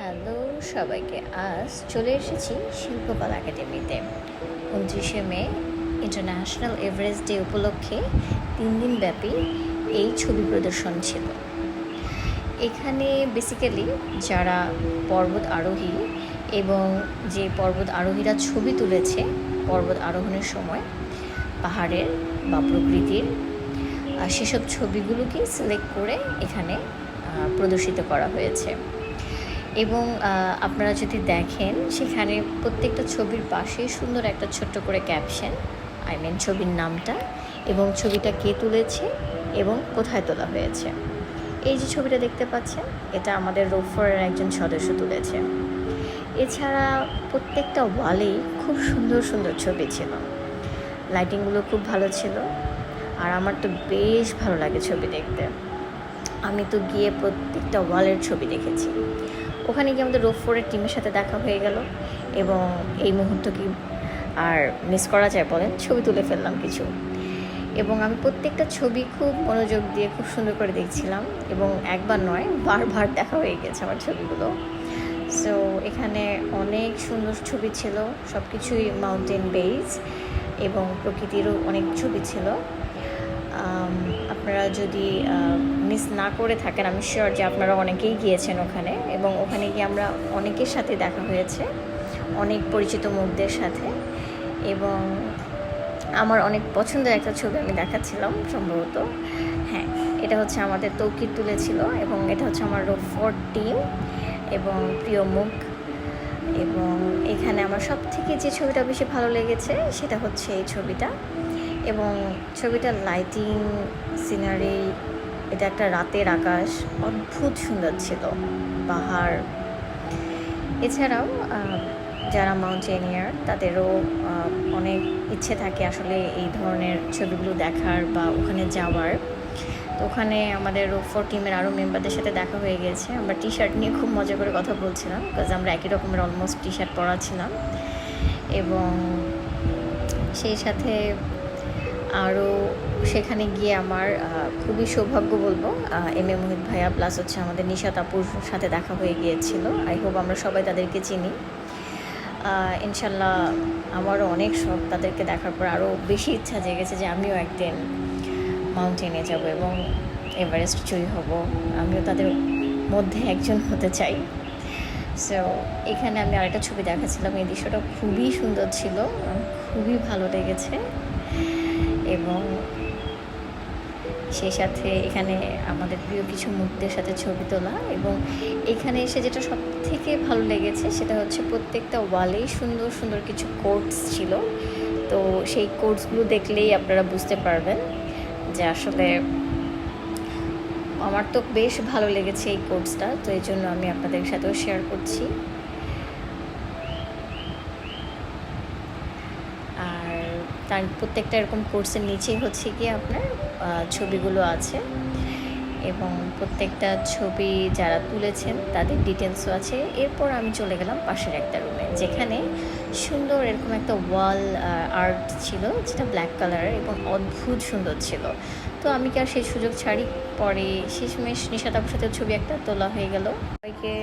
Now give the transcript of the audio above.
Hello সবাইকে, আজ চলে এসেছি শিল্পকলা একাডেমিতে। 29শে মে ইন্টারন্যাশনাল এভারেস্ট ডে উপলক্ষে 3 দিন ব্যাপী এই ছবি প্রদর্শন ছিল। এখানে বেসিক্যালি যারা পর্বত আরোহী এবং যে পর্বত আরোহীরা ছবি তুলেছে পর্বত আরোহণের সময় পাহাড়ের বা প্রকৃতির, সেসব ছবিগুলোকে সিলেক্ট করে এখানে প্রদর্শিত করা হয়েছে। এবং আপনারা যদি দেখেন সেখানে প্রত্যেকটা ছবির পাশে সুন্দর একটা ছোট্ট করে ক্যাপশন, ছবির নামটা এবং ছবিটা কে তুলেছে এবং কোথায় তোলা হয়েছে। এই যে ছবিটা দেখতে পাচ্ছেন, এটা আমাদের রোফারের একজন সদস্য তুলেছে। এছাড়া প্রত্যেকটা ওয়ালেই খুব সুন্দর সুন্দর ছবি ছিল, লাইটিংগুলো খুব ভালো ছিল। আর আমার তো বেশ ভালো লাগে ছবি দেখতে। আমি তো গিয়ে প্রত্যেকটা ওয়ালের ছবি দেখেছি। ওখানে গিয়ে আমাদের রোফারের টিমের সাথে দেখা হয়ে গেল এবং এই মুহূর্ত কি আর মিস করা যায় বলেন, ছবি তুলে ফেললাম কিছু। এবং আমি প্রত্যেকটা ছবি খুব মনোযোগ দিয়ে খুব সুন্দর করে দেখছিলাম এবং একবার নয় বারবার দেখা হয়ে গেছে আমার ছবিগুলো। সো এখানে অনেক সুন্দর ছবি ছিল, সব কিছুই মাউন্টেন বেস এবং প্রকৃতিরও অনেক ছবি ছিল। আপনারা যদি মিস না করে থাকেন, আমি শিওর যে আপনারা অনেকেই গিয়েছেন ওখানে, এবং ওখানে গিয়ে আমরা অনেকের সাথে দেখা হয়েছে, অনেক পরিচিত মুখদের সাথে। এবং আমার অনেক পছন্দের একটা ছবি আমি দেখাচ্ছিলাম সম্ভবত, হ্যাঁ, এটা হচ্ছে আমাদের তৌকির তুলেছিল এবং এটা হচ্ছে আমার রোফার টিম এবং প্রিয় মুখ। এবং এখানে আমার সব থেকে যে ছবিটা বেশি ভালো লেগেছে সেটা হচ্ছে এই ছবিটা। এবং ছবিটার লাইটিং, সিনারি, এটা একটা রাতের আকাশ, অদ্ভুত সুন্দর ছিল, পাহাড়। এছাড়াও যারা মাউন্টেনিয়ার তাদেরও অনেক ইচ্ছে থাকে আসলে এই ধরনের ছবিগুলো দেখার বা ওখানে যাওয়ার। তো ওখানে আমাদের রোফার টিমের আরও মেম্বারদের সাথে দেখা হয়ে গেছে। আমরা টি শার্ট নিয়ে খুব মজা করে কথা বলছিলাম, বিকজ আমরা একই রকমের অলমোস্ট টি শার্ট পরা ছিলাম। এবং সেই সাথে আরও সেখানে গিয়ে আমার খুবই সৌভাগ্য বলবো, মোহিত ভাইয়া প্লাস হচ্ছে আমাদের নিশাত আপুর সাথে দেখা হয়ে গিয়েছিল। আই হোপ আমরা সবাই তাদেরকে চিনি। ইনশাল্লাহ আমারও অনেক শখ তাদেরকে দেখার পর আরও বেশি ইচ্ছা জেগেছে যে আমিও একদিন মাউন্টেনে যাব এবং এভারেস্ট জয়ী হব, আমিও তাদের মধ্যে একজন হতে চাই। সো এখানে আমি আরেকটা ছবি দেখাচ্ছিলাম, এই দৃশ্যটা খুবই সুন্দর ছিল, খুবই ভালো লেগেছে। এবং সেই সাথে এখানে আমাদের প্রিয় কিছু মুখদের সাথে ছবি তোলা। এবং এখানে এসে যেটা সব থেকে ভালো লেগেছে সেটা হচ্ছে প্রত্যেকটা ওয়ালেই সুন্দর সুন্দর কিছু কোটস ছিল। তো সেই কোটসগুলো দেখলেই আপনারা বুঝতে পারবেন যে আসলে আমার তো বেশ ভালো লেগেছে এই কোটসটা, তো এই জন্য আমি আপনাদের সাথেও শেয়ার করছি। আর তার প্রত্যেকটা এরকম কোর্সের নিচেই হচ্ছে গিয়ে আপনার ছবিগুলো আছে এবং প্রত্যেকটা ছবি যারা তুলেছেন তাদের ডিটেলসও আছে। এরপর আমি চলে গেলাম পাশের একটা রুমে, যেখানে সুন্দর এরকম একটা ওয়াল আর্ট ছিল যেটা ব্ল্যাক কালারের এবং অদ্ভুত সুন্দর ছিল। তো আমি কি আর সেই সুযোগ ছাড়ি, পরে শেষমেশ নিশাত আপুর সাথে ছবি একটা তোলা হয়ে গেল। সবাইকে